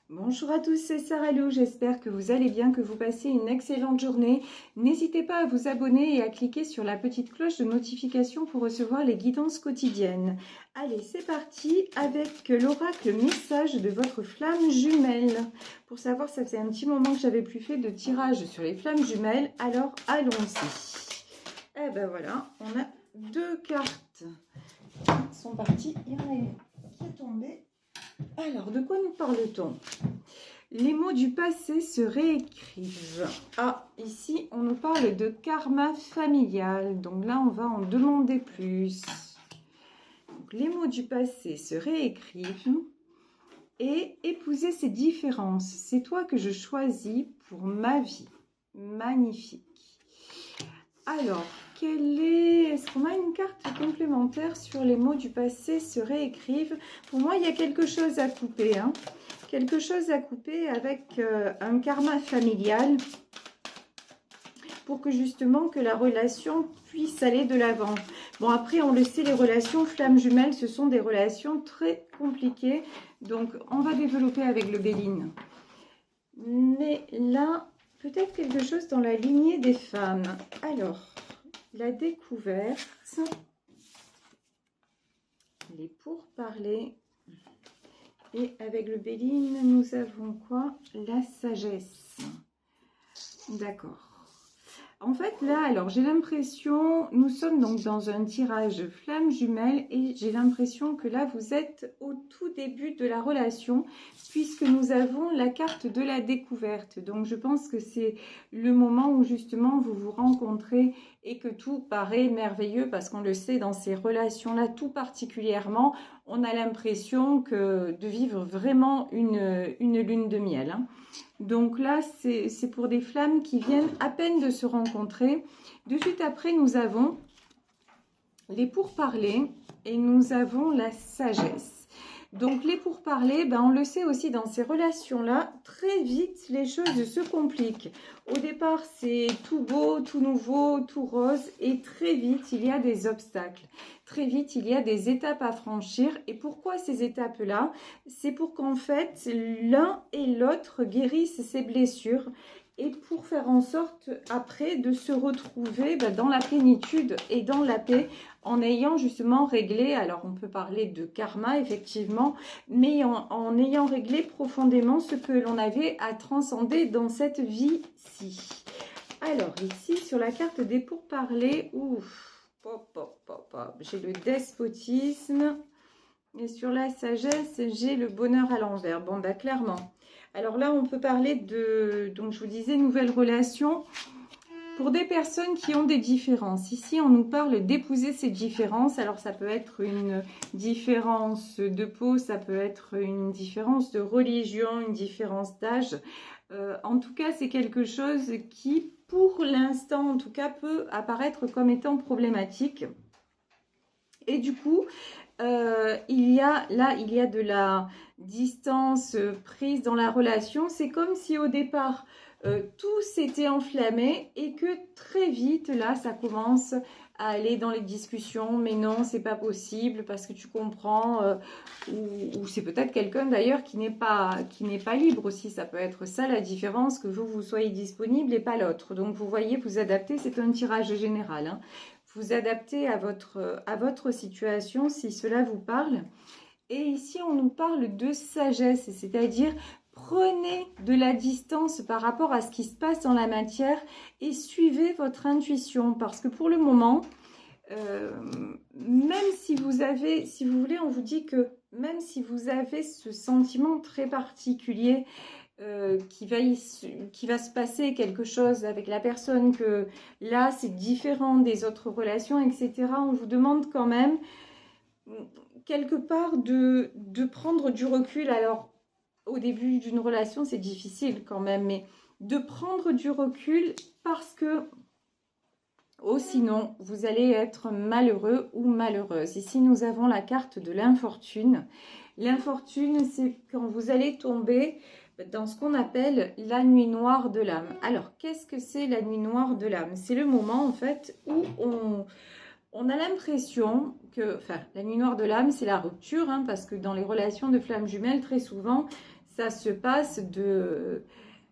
Bonjour à tous, c'est Sarah Lou, j'espère que vous allez bien, que vous passez une excellente journée. N'hésitez pas à vous abonner et à cliquer sur la petite cloche de notification pour recevoir les guidances quotidiennes. Allez, c'est parti avec l'oracle message de votre flamme jumelle. Pour savoir, ça faisait un petit moment que j'avais plus fait de tirage sur les flammes jumelles, alors allons-y. Et ben voilà, on a deux cartes qui sont parties, il y en a une qui est tombée. Alors, de quoi nous parle-t-on? Les mots du passé se réécrivent. Ah, ici, on nous parle de karma familial. Donc là, on va en demander plus. Donc, les mots du passé se réécrivent. Et épouser ces différences. C'est toi que je choisis pour ma vie. Magnifique. Alors, est-ce qu'on a une carte complémentaire sur les mots du passé se réécrivent? Pour moi, il y a quelque chose à couper. Quelque chose à couper avec un karma familial pour que justement que la relation puisse aller de l'avant. Bon, après, on le sait, les relations flammes jumelles, ce sont des relations très compliquées. Donc, on va développer avec le Béline. Mais là, peut-être quelque chose dans la lignée des femmes. Alors, la découverte, les pourparlers, et avec le Béline, nous avons quoi? La sagesse. D'accord. En fait, là, alors, j'ai l'impression, nous sommes donc dans un tirage flamme jumelle et j'ai l'impression que là, vous êtes au tout début de la relation puisque nous avons la carte de la découverte. Donc, je pense que c'est le moment où justement vous vous rencontrez et que tout paraît merveilleux parce qu'on le sait dans ces relations-là, tout particulièrement, on a l'impression de vivre vraiment une lune de miel. Donc là, c'est pour des flammes qui viennent à peine de se rencontrer. De suite après, nous avons les pourparlers et nous avons la sagesse. Donc les pourparlers, on le sait aussi dans ces relations-là, très vite les choses se compliquent. Au départ, c'est tout beau, tout nouveau, tout rose et très vite, il y a des obstacles. Très vite, il y a des étapes à franchir. Et pourquoi ces étapes-là? C'est pour qu'en fait, l'un et l'autre guérissent ces blessures et pour faire en sorte après de se retrouver dans la plénitude et dans la paix en ayant justement réglé, alors on peut parler de karma effectivement, mais en ayant réglé profondément ce que l'on avait à transcender dans cette vie-ci. Alors ici sur la carte des pourparlers, j'ai le despotisme et sur la sagesse j'ai le bonheur à l'envers. Bon clairement. Alors là, on peut parler de, donc je vous disais, nouvelles relations pour des personnes qui ont des différences. Ici, on nous parle d'épouser ces différences. Alors, ça peut être une différence de peau, ça peut être une différence de religion, une différence d'âge. En tout cas, c'est quelque chose qui, pour l'instant, en tout cas, peut apparaître comme étant problématique. Et du coup, il y a de la distance prise dans la relation. C'est comme si au départ, tout s'était enflammé et que très vite, là, ça commence à aller dans les discussions. Mais non, c'est pas possible parce que tu comprends. Ou c'est peut-être quelqu'un d'ailleurs qui n'est pas libre aussi. Ça peut être ça la différence, que vous soyez disponible et pas l'autre. Donc vous voyez, vous adaptez, c'est un tirage général. Vous adaptez à votre situation si cela vous parle. Et ici, on nous parle de sagesse, c'est-à-dire prenez de la distance par rapport à ce qui se passe dans la matière et suivez votre intuition. Parce que pour le moment, même si vous voulez, on vous dit que même si vous avez ce sentiment très particulier, qui va se passer quelque chose avec la personne, que là c'est différent des autres relations, etc. On vous demande quand même quelque part de prendre du recul. Alors au début d'une relation c'est difficile quand même, mais de prendre du recul parce que sinon vous allez être malheureux ou malheureuse. Ici nous avons la carte de l'infortune. L'infortune, c'est quand vous allez tomber dans ce qu'on appelle la nuit noire de l'âme. Alors, qu'est-ce que c'est la nuit noire de l'âme? C'est le moment, en fait, où on a l'impression que... Enfin, la nuit noire de l'âme, c'est la rupture, parce que dans les relations de flammes jumelles, très souvent, ça se passe de,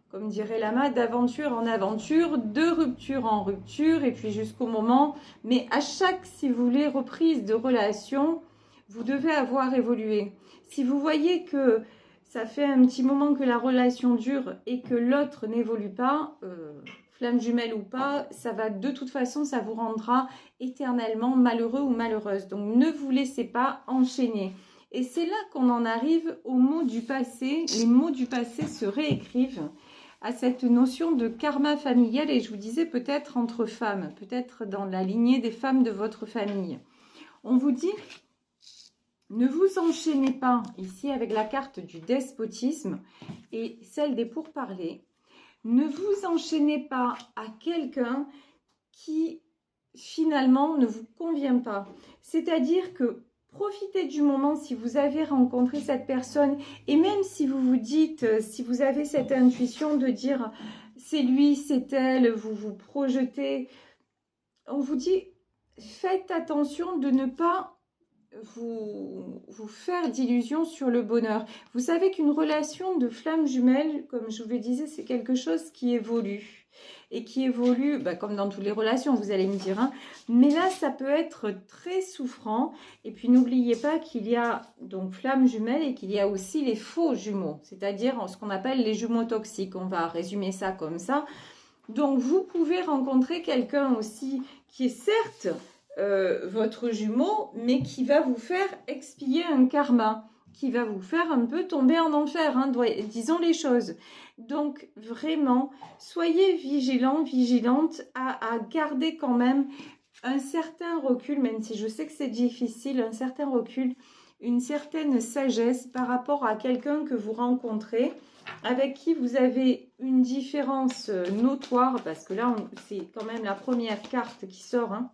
comme dirait Lama, d'aventure en aventure, de rupture en rupture, et puis jusqu'au moment, mais à chaque, si vous voulez, reprise de relation, vous devez avoir évolué. Si vous voyez que ça fait un petit moment que la relation dure et que l'autre n'évolue pas, flamme jumelle ou pas, ça va de toute façon, ça vous rendra éternellement malheureux ou malheureuse. Donc ne vous laissez pas enchaîner. Et c'est là qu'on en arrive aux mots du passé. Les mots du passé se réécrivent à cette notion de karma familial, et je vous disais peut-être entre femmes, peut-être dans la lignée des femmes de votre famille. On vous dit, ne vous enchaînez pas ici avec la carte du despotisme et celle des pourparlers. Ne vous enchaînez pas à quelqu'un qui finalement ne vous convient pas. C'est-à-dire que profitez du moment si vous avez rencontré cette personne, et même si vous vous dites, si vous avez cette intuition de dire c'est lui, c'est elle, vous vous projetez, on vous dit faites attention de ne pas vous faire d'illusions sur le bonheur. Vous savez qu'une relation de flamme jumelle, comme je vous le disais, c'est quelque chose qui évolue. Et qui évolue, comme dans toutes les relations, vous allez me dire. Hein. Mais là, ça peut être très souffrant. Et puis, n'oubliez pas qu'il y a donc flamme jumelle et qu'il y a aussi les faux jumeaux. C'est-à-dire ce qu'on appelle les jumeaux toxiques. On va résumer ça comme ça. Donc, vous pouvez rencontrer quelqu'un aussi qui est certes votre jumeau, mais qui va vous faire expier un karma, qui va vous faire un peu tomber en enfer, hein, disons les choses. Donc vraiment, soyez vigilants, vigilantes à garder quand même un certain recul, même si je sais que c'est difficile, un certain recul, une certaine sagesse par rapport à quelqu'un que vous rencontrez, avec qui vous avez une différence notoire, parce que là, c'est quand même la première carte qui sort, hein.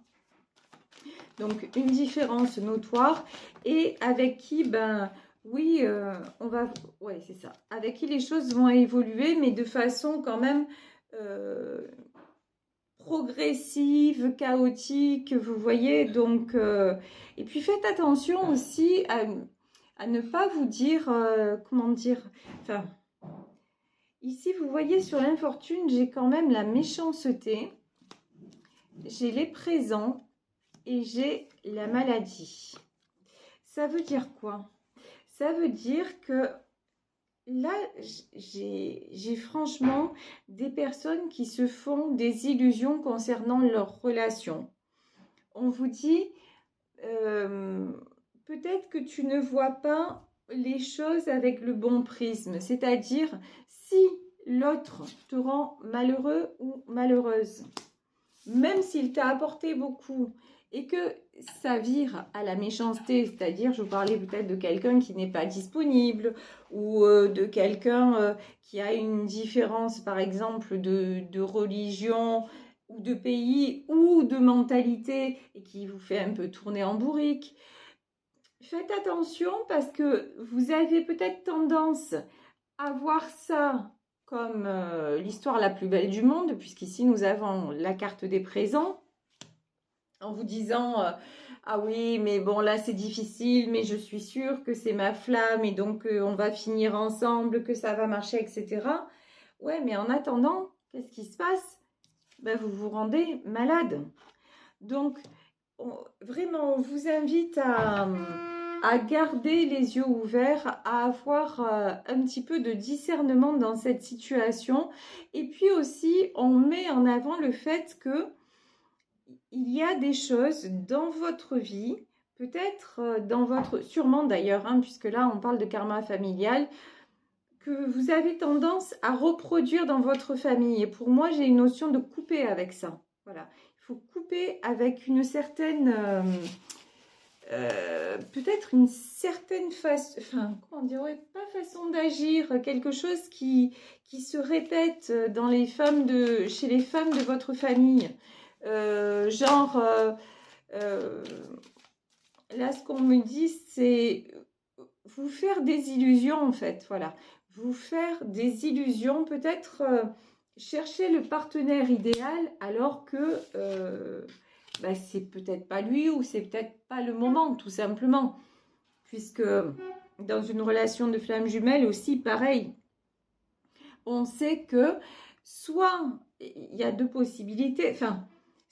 Donc, une différence notoire et avec qui, oui, on va... Ouais, c'est ça. Avec qui les choses vont évoluer, mais de façon quand même progressive, chaotique, vous voyez. Donc, et puis, faites attention aussi à ne pas vous dire... comment dire... Enfin, ici, vous voyez, sur l'infortune, j'ai quand même la méchanceté. J'ai les présents. Et j'ai la maladie. Ça veut dire quoi? Ça veut dire que là, j'ai franchement des personnes qui se font des illusions concernant leur relation. On vous dit, peut-être que tu ne vois pas les choses avec le bon prisme. C'est-à-dire, si l'autre te rend malheureux ou malheureuse, même s'il t'a apporté beaucoup, et que ça vire à la méchanceté, c'est-à-dire, je vous parlais peut-être de quelqu'un qui n'est pas disponible, ou de quelqu'un qui a une différence, par exemple, de religion, ou de pays, ou de mentalité, et qui vous fait un peu tourner en bourrique. Faites attention parce que vous avez peut-être tendance à voir ça comme l'histoire la plus belle du monde, puisqu'ici nous avons la carte des présents, en vous disant ah oui, mais bon, là c'est difficile, mais je suis sûre que c'est ma flamme et donc on va finir ensemble, que ça va marcher, etc. Ouais, mais en attendant, qu'est-ce qui se passe? Vous vous rendez malade. Donc, vraiment, on vous invite à garder les yeux ouverts, à avoir un petit peu de discernement dans cette situation. Et puis aussi, on met en avant le fait que il y a des choses dans votre vie, peut-être sûrement d'ailleurs, hein, puisque là on parle de karma familial, que vous avez tendance à reproduire dans votre famille. Et pour moi, j'ai une notion de couper avec ça. Voilà, il faut couper avec une certaine, peut-être une certaine façon, enfin, comment dire, ouais, pas façon d'agir, quelque chose qui se répète dans les femmes chez les femmes de votre famille. Là, ce qu'on me dit, c'est vous faire des illusions, en fait, voilà. Vous faire des illusions, peut-être chercher le partenaire idéal, alors que c'est peut-être pas lui, ou c'est peut-être pas le moment, tout simplement. Puisque dans une relation de flamme jumelle aussi, pareil. On sait que soit il y a deux possibilités, enfin,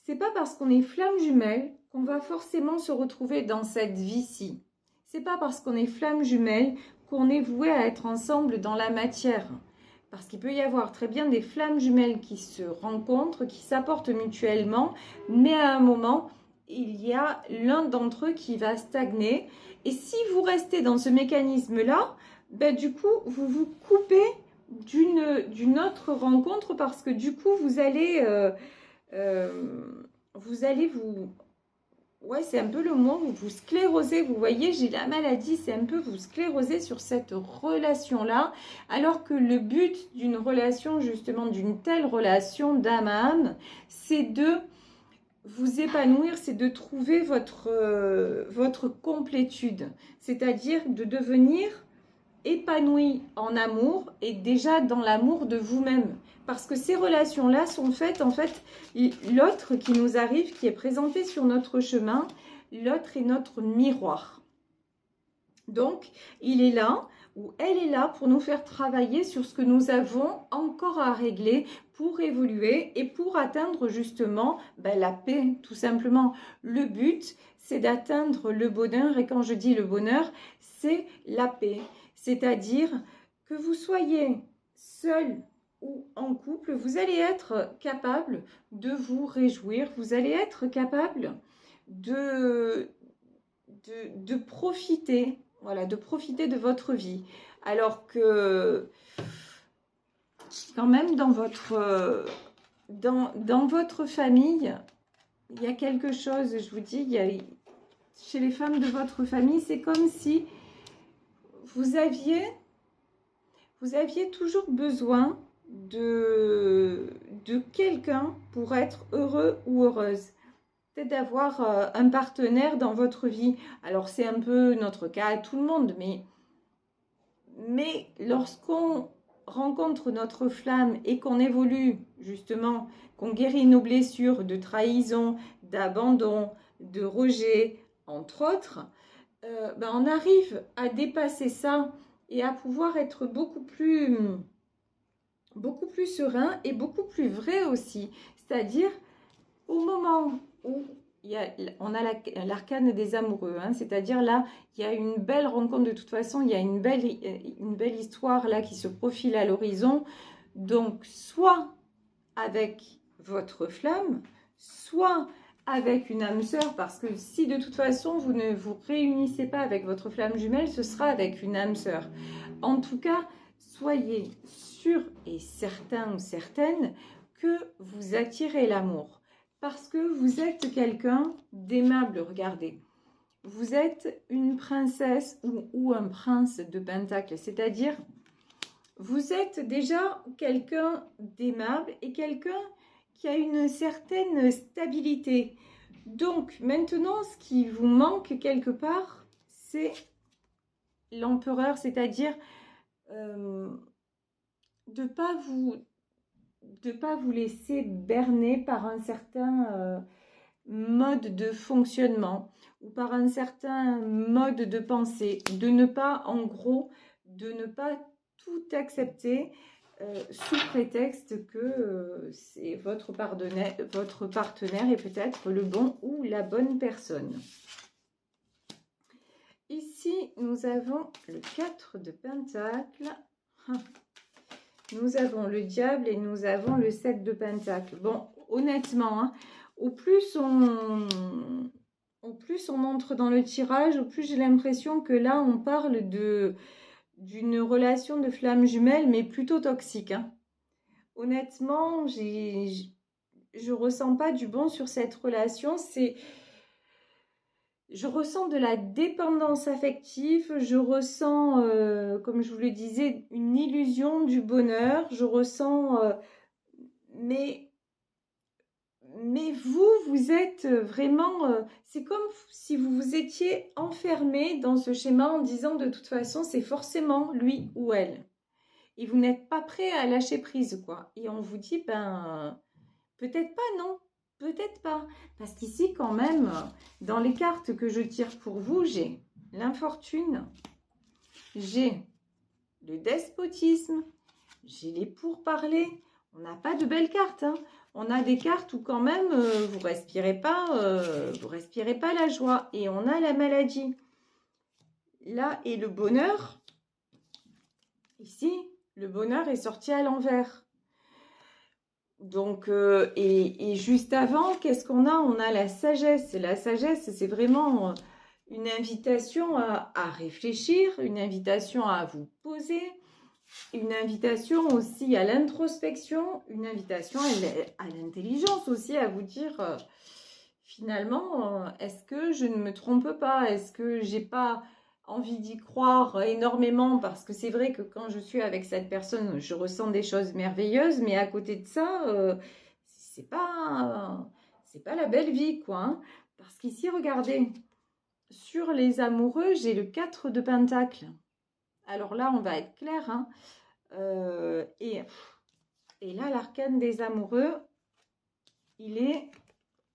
c'est pas parce qu'on est flamme jumelle qu'on va forcément se retrouver dans cette vie-ci. C'est pas parce qu'on est flamme jumelle qu'on est voué à être ensemble dans la matière. Parce qu'il peut y avoir très bien des flammes jumelles qui se rencontrent, qui s'apportent mutuellement, mais à un moment, il y a l'un d'entre eux qui va stagner. Et si vous restez dans ce mécanisme-là, ben, du coup, vous vous coupez d'une autre rencontre parce que du coup, vous allez vous... Ouais, c'est un peu le mot où vous sclérosez, vous voyez, j'ai la maladie, c'est un peu vous sclérosez sur cette relation-là, alors que le but d'une relation, justement, d'une telle relation d'âme à âme, c'est de vous épanouir, c'est de trouver votre complétude, c'est-à-dire de devenir épanoui en amour et déjà dans l'amour de vous-même. Parce que ces relations-là sont faites, en fait, l'autre qui nous arrive, qui est présenté sur notre chemin, l'autre est notre miroir. Donc, il est là, ou elle est là pour nous faire travailler sur ce que nous avons encore à régler pour évoluer et pour atteindre justement la paix, tout simplement. Le but, c'est d'atteindre le bonheur, et quand je dis le bonheur, c'est la paix. C'est-à-dire que vous soyez seul ou en couple, vous allez être capable de vous réjouir, vous allez être capable de profiter, voilà, de profiter de votre vie. Alors que quand même dans votre famille, il y a quelque chose, je vous dis, chez les femmes de votre famille, c'est comme si vous aviez toujours besoin de quelqu'un pour être heureux ou heureuse. Peut-être d'avoir un partenaire dans votre vie. Alors, c'est un peu notre cas à tout le monde, mais lorsqu'on rencontre notre flamme et qu'on évolue, justement, qu'on guérit nos blessures de trahison, d'abandon, de rejet, entre autres, on arrive à dépasser ça et à pouvoir être beaucoup plus serein et beaucoup plus vrai aussi. C'est-à-dire, au moment où on a l'arcane des amoureux, hein, c'est-à-dire là, il y a une belle rencontre de toute façon, il y a une belle histoire là qui se profile à l'horizon. Donc, soit avec votre flamme, soit avec une âme sœur, parce que si de toute façon vous ne vous réunissez pas avec votre flamme jumelle, ce sera avec une âme sœur. En tout cas, soyez sûr et certain ou certaine que vous attirez l'amour. Parce que vous êtes quelqu'un d'aimable, regardez. Vous êtes une princesse ou un prince de pentacle, c'est-à-dire vous êtes déjà quelqu'un d'aimable et quelqu'un qui a une certaine stabilité. Donc maintenant, ce qui vous manque quelque part, c'est l'empereur, c'est-à-dire de pas vous laisser berner par un certain mode de fonctionnement ou par un certain mode de pensée, de ne pas, en gros, de ne pas tout accepter sous prétexte que c'est votre partenaire est peut-être le bon ou la bonne personne. Ici, nous avons le 4 de Pentacle. Nous avons le diable et nous avons le 7 de Pentacle. Bon, honnêtement, hein, au plus on entre dans le tirage, au plus j'ai l'impression que là, on parle d'une relation de flamme jumelle, mais plutôt toxique. Hein. Honnêtement, je ressens pas du bon sur cette relation. Je ressens de la dépendance affective, je ressens, comme je vous le disais, une illusion du bonheur, je ressens, mais vous êtes vraiment, c'est comme si vous vous étiez enfermé dans ce schéma en disant de toute façon, c'est forcément lui ou elle. Et vous n'êtes pas prêt à lâcher prise, quoi. Et on vous dit, peut-être pas, non. Peut-être pas, parce qu'ici quand même, dans les cartes que je tire pour vous, j'ai l'infortune, j'ai le despotisme, j'ai les pourparlers. On n'a pas de belles cartes, hein. On a des cartes où quand même vous respirez pas la joie. Et on a la maladie. Là, et le bonheur, ici, le bonheur est sorti à l'envers. Donc, et juste avant, qu'est-ce qu'on a? On a la sagesse. Et la sagesse, c'est vraiment une invitation à réfléchir, une invitation à vous poser, une invitation aussi à l'introspection, une invitation à l'intelligence aussi, à vous dire finalement, est-ce que je ne me trompe pas? Est-ce que j'ai pas envie d'y croire énormément? Parce que c'est vrai que quand je suis avec cette personne, je ressens des choses merveilleuses, mais à côté de ça, c'est pas la belle vie, quoi, hein. Parce qu'ici, regardez, sur les amoureux, j'ai le 4 de Pentacle. Alors là, on va être clair, hein. Et là, l'arcane des amoureux, il est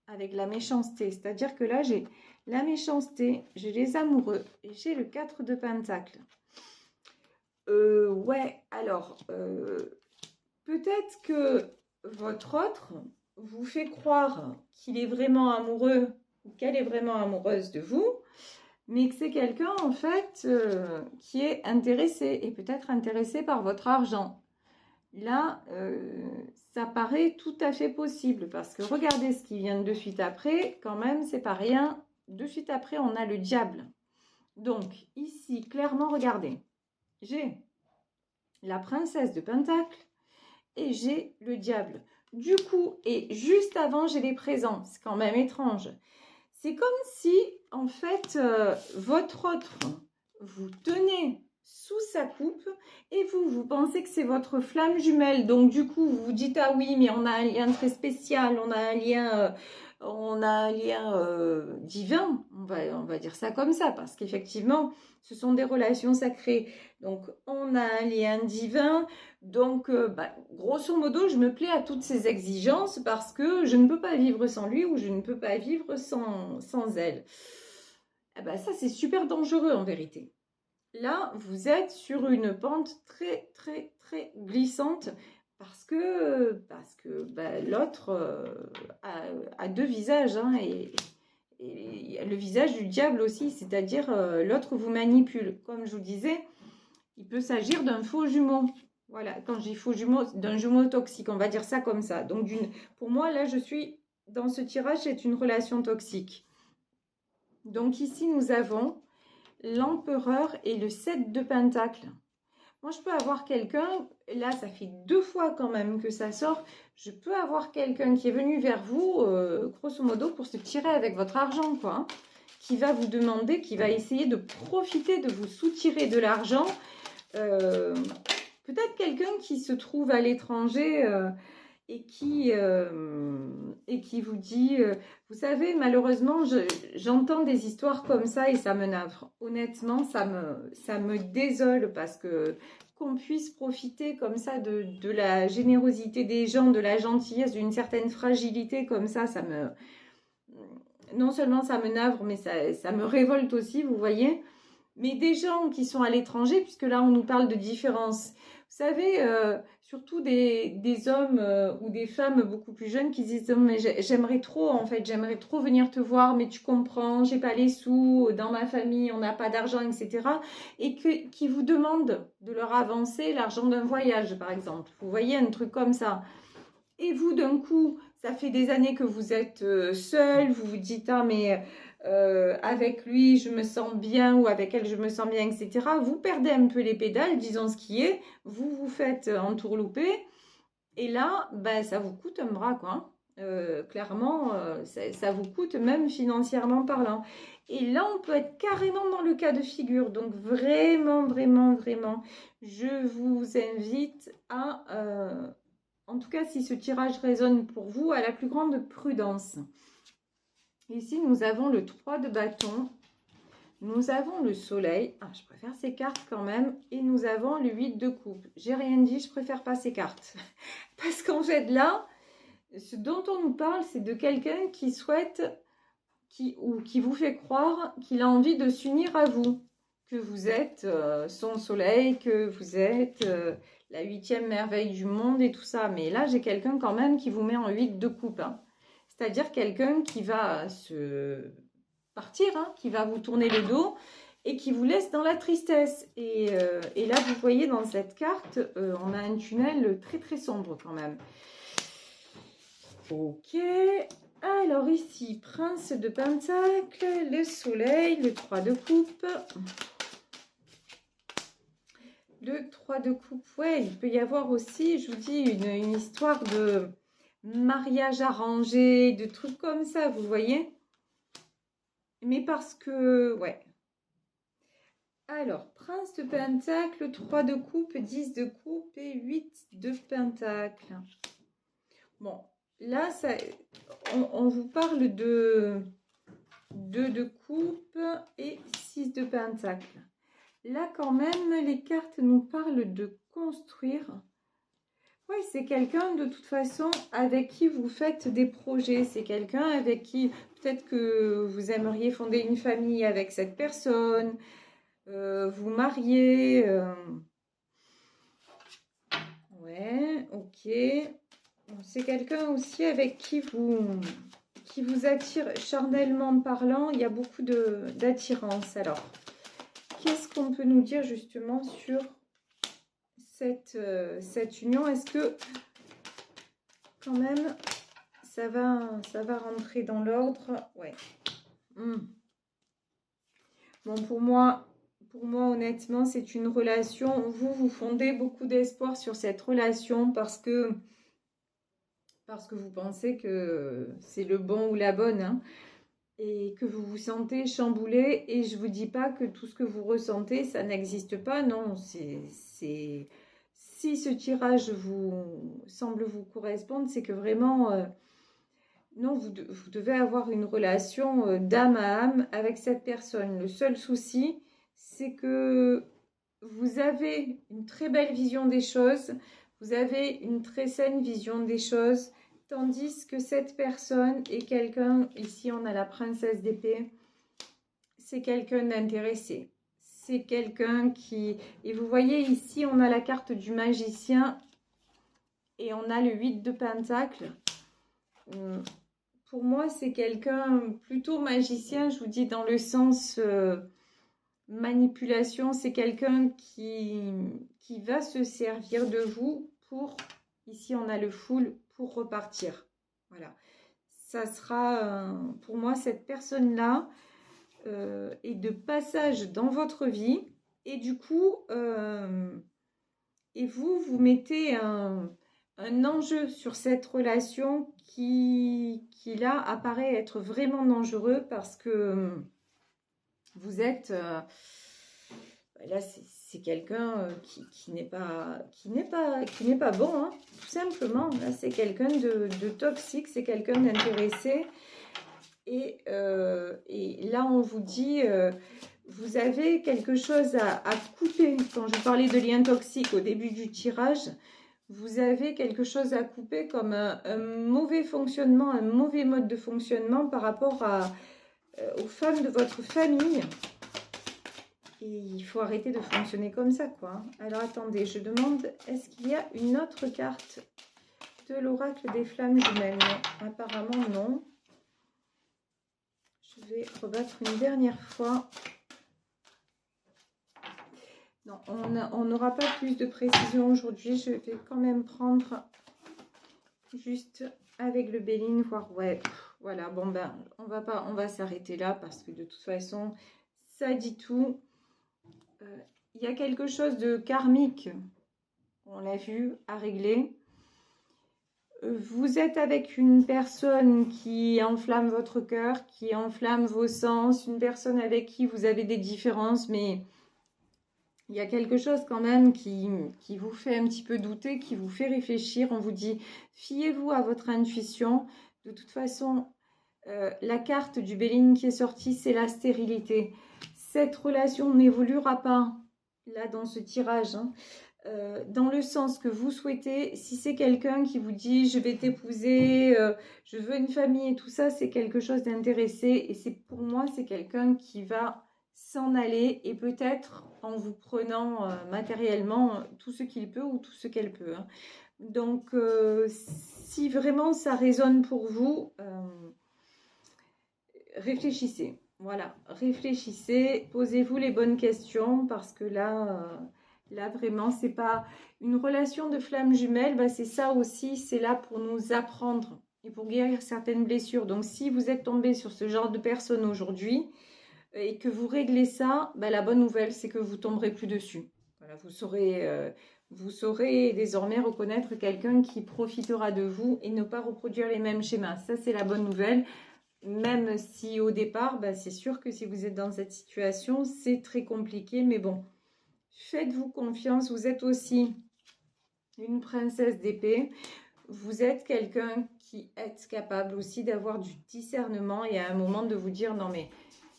avec la méchanceté. C'est-à-dire que là, j'ai la méchanceté, j'ai les amoureux et j'ai le 4 de Pentacle. Ouais, alors, peut-être que votre autre vous fait croire qu'il est vraiment amoureux ou qu'elle est vraiment amoureuse de vous, mais que c'est quelqu'un, en fait, qui est intéressé, et peut-être intéressé par votre argent. Là, ça paraît tout à fait possible, parce que regardez ce qui vient de suite après, quand même, c'est pas rien. De suite après, on a le diable. Donc, ici, clairement, regardez, j'ai la princesse de Pentacle et j'ai le diable. Du coup, et juste avant, j'ai les présents. C'est quand même étrange. C'est comme si, en fait, votre autre, vous tenez sous sa coupe et vous pensez que c'est votre flamme jumelle. Donc, du coup, vous vous dites, ah oui, mais on a un lien très spécial, on a un lien divin, on va dire ça comme ça, parce qu'effectivement, ce sont des relations sacrées. Donc, on a un lien divin. Donc, grosso modo, je me plais à toutes ces exigences parce que je ne peux pas vivre sans lui ou je ne peux pas vivre sans elle. Eh ben, ça, c'est super dangereux en vérité. Là, vous êtes sur une pente très, très, très glissante parce que l'autre a deux visages, hein, et le visage du diable aussi, c'est-à-dire l'autre vous manipule. Comme je vous disais, il peut s'agir d'un faux jumeau. Voilà, quand je dis faux jumeau, d'un jumeau toxique, on va dire ça comme ça. Donc, pour moi, là, je suis dans ce tirage, c'est une relation toxique. Donc, ici, nous avons l'empereur et le 7 de Pentacle. Moi, je peux avoir quelqu'un, là, ça fait 2 fois quand même que ça sort, je peux avoir quelqu'un qui est venu vers vous, grosso modo, pour se tirer avec votre argent, quoi, hein, qui va vous demander, qui va essayer de profiter de vous soutirer de l'argent. Peut-être quelqu'un qui se trouve à l'étranger et qui vous dit, vous savez, malheureusement, j'entends des histoires comme ça et ça me navre. Honnêtement, ça me désole parce que qu'on puisse profiter comme ça de la générosité des gens, de la gentillesse, d'une certaine fragilité comme ça, non seulement ça me navre, mais ça me révolte aussi, vous voyez. Mais des gens qui sont à l'étranger, puisque là, on nous parle de différence. Vous savez, surtout des hommes ou des femmes beaucoup plus jeunes qui disent « mais j'aimerais trop, en fait, j'aimerais trop venir te voir, mais tu comprends, j'ai pas les sous, dans ma famille, on n'a pas d'argent, etc. » Et qui vous demandent de leur avancer l'argent d'un voyage, par exemple. Vous voyez, un truc comme ça. Et vous, d'un coup, ça fait des années que vous êtes seul, vous vous dites « ah, mais… avec lui je me sens bien ou avec elle je me sens bien, etc. » Vous perdez un peu les pédales, disons ce qui est, vous vous faites entourlouper et là, ça vous coûte un bras, quoi. Clairement, ça vous coûte même financièrement parlant. Et là, on peut être carrément dans le cas de figure. Donc vraiment, vraiment, vraiment, je vous invite à, en tout cas si ce tirage résonne pour vous, à la plus grande prudence. Ici, nous avons le 3 de bâton, nous avons le soleil, je préfère ces cartes quand même, et nous avons le 8 de coupe. J'ai rien dit, je préfère pas ces cartes. Parce qu'en fait, là, ce dont on nous parle, c'est de quelqu'un qui souhaite, qui vous fait croire qu'il a envie de s'unir à vous, que vous êtes son soleil, que vous êtes la 8e merveille du monde et tout ça. Mais là, j'ai quelqu'un quand même qui vous met en 8 de coupe, hein. C'est-à-dire quelqu'un qui va se partir, hein, qui va vous tourner le dos et qui vous laisse dans la tristesse. Et là, vous voyez dans cette carte, on a un tunnel très très sombre quand même. Ok. Alors ici, Prince de Pentacle, le soleil, le 3 de coupe. Le 3 de coupe, ouais, il peut y avoir aussi, je vous dis, une histoire de mariage arrangé, de trucs comme ça, vous voyez. Mais parce que, ouais. Alors, Prince de Pentacle, 3 de coupe, 10 de coupe et 8 de Pentacle. Bon, là, ça, on vous parle de 2 de coupe et 6 de Pentacle. Là, quand même, les cartes nous parlent de construire. Oui, c'est quelqu'un de toute façon avec qui vous faites des projets. C'est quelqu'un avec qui peut-être que vous aimeriez fonder une famille avec cette personne, vous marier. Ouais, ok. Bon, c'est quelqu'un aussi avec qui vous attire charnellement parlant. Il y a beaucoup d'attirance. Alors, qu'est-ce qu'on peut nous dire justement sur cette union? Est-ce que quand même ça va rentrer dans l'ordre? Ouais. Bon, pour moi honnêtement, c'est une relation. Vous fondez beaucoup d'espoir sur cette relation parce que vous pensez que c'est le bon ou la bonne, hein, et que vous vous sentez chamboulé. Et je vous dis pas que tout ce que vous ressentez, ça n'existe pas. Non, si ce tirage semble vous correspondre, c'est que vraiment, non, vous devez avoir une relation d'âme à âme avec cette personne. Le seul souci, c'est que vous avez une très belle vision des choses, vous avez une très saine vision des choses, tandis que cette personne est quelqu'un, ici on a la princesse d'épée, c'est quelqu'un d'intéressé. C'est quelqu'un qui... Et vous voyez ici, on a la carte du magicien et on a le 8 de pentacle. Pour moi, c'est quelqu'un plutôt magicien, je vous dis dans le sens manipulation. C'est quelqu'un qui va se servir de vous pour... Ici, on a le full pour repartir. Voilà. Ça sera, pour moi, cette personne-là est de passage dans votre vie. Et du coup, et vous mettez un enjeu sur cette relation qui là apparaît être vraiment dangereux parce que vous êtes là, c'est quelqu'un qui n'est pas bon, hein, tout simplement. Là, c'est quelqu'un de toxique, c'est quelqu'un d'intéressé. Et là, on vous dit, vous avez quelque chose à couper. Quand je parlais de lien toxique au début du tirage, vous avez quelque chose à couper comme un mauvais fonctionnement, un mauvais mode de fonctionnement par rapport aux femmes de votre famille. Et il faut arrêter de fonctionner comme ça, quoi. Alors, attendez, je demande, est-ce qu'il y a une autre carte de l'oracle des flammes jumelles? Non, apparemment, non. Je vais rebattre une dernière fois. Non, on n'aura pas plus de précision aujourd'hui. Je vais quand même prendre juste avec le Béline, voir, ouais, voilà, bon ben, on va s'arrêter là parce que de toute façon, ça dit tout. Il y a quelque chose de karmique, on l'a vu, à régler. Vous êtes avec une personne qui enflamme votre cœur, qui enflamme vos sens, une personne avec qui vous avez des différences, mais il y a quelque chose quand même qui vous fait un petit peu douter, qui vous fait réfléchir. On vous dit, fiez-vous à votre intuition. De toute façon, la carte du Béline qui est sortie, c'est la stérilité. Cette relation n'évoluera pas, là, dans ce tirage, hein, dans le sens que vous souhaitez. Si c'est quelqu'un qui vous dit, je vais t'épouser, je veux une famille et tout ça, c'est quelque chose d'intéressé. Et pour moi, c'est quelqu'un qui va s'en aller et peut-être en vous prenant matériellement tout ce qu'il peut ou tout ce qu'elle peut. Hein. Donc, si vraiment ça résonne pour vous, réfléchissez. Voilà, réfléchissez, posez-vous les bonnes questions parce que là vraiment, c'est pas une relation de flamme jumelle, bah, c'est ça aussi, c'est là pour nous apprendre et pour guérir certaines blessures. Donc, si vous êtes tombé sur ce genre de personne aujourd'hui et que vous réglez ça, bah, la bonne nouvelle, c'est que vous tomberez plus dessus. Voilà, vous saurez désormais reconnaître quelqu'un qui profitera de vous et ne pas reproduire les mêmes schémas. Ça, c'est la bonne nouvelle. Même si au départ, bah, c'est sûr que si vous êtes dans cette situation, c'est très compliqué. Mais bon, faites-vous confiance. Vous êtes aussi une princesse d'épée. Vous êtes quelqu'un qui est capable aussi d'avoir du discernement et à un moment de vous dire non mais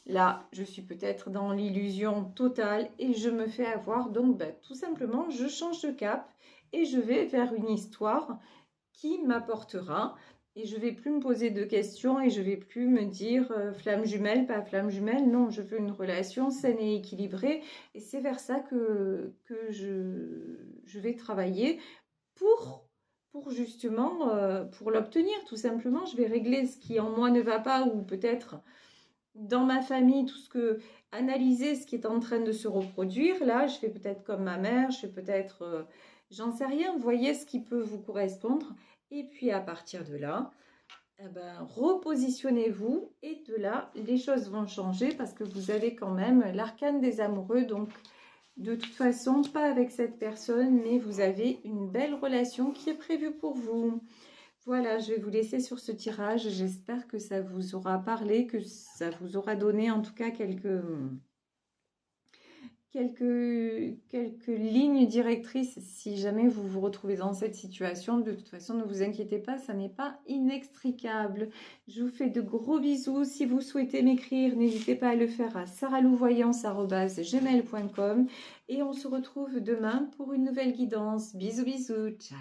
là, je suis peut-être dans l'illusion totale et je me fais avoir. Donc, bah, tout simplement, je change de cap et je vais vers une histoire qui m'apportera. Et je ne vais plus me poser de questions et je ne vais plus me dire flamme jumelle, pas flamme jumelle. Non, je veux une relation saine et équilibrée. Et c'est vers ça que je vais travailler pour justement, pour l'obtenir. Tout simplement, je vais régler ce qui en moi ne va pas ou peut-être dans ma famille, tout ce que analyser ce qui est en train de se reproduire. Là, je fais peut-être comme ma mère, je fais peut-être, j'en sais rien. Voyez ce qui peut vous correspondre. Et puis à partir de là, eh ben, repositionnez-vous et de là, les choses vont changer parce que vous avez quand même l'arcane des amoureux. Donc, de toute façon, pas avec cette personne, mais vous avez une belle relation qui est prévue pour vous. Voilà, je vais vous laisser sur ce tirage. J'espère que ça vous aura parlé, que ça vous aura donné en tout cas quelques lignes directrices si jamais vous vous retrouvez dans cette situation. De toute façon, ne vous inquiétez pas, ça n'est pas inextricable. Je vous fais de gros bisous. Si vous souhaitez m'écrire, n'hésitez pas à le faire à saralouvoyance@gmail.com et on se retrouve demain pour une nouvelle guidance. Bisous, bisous, ciao.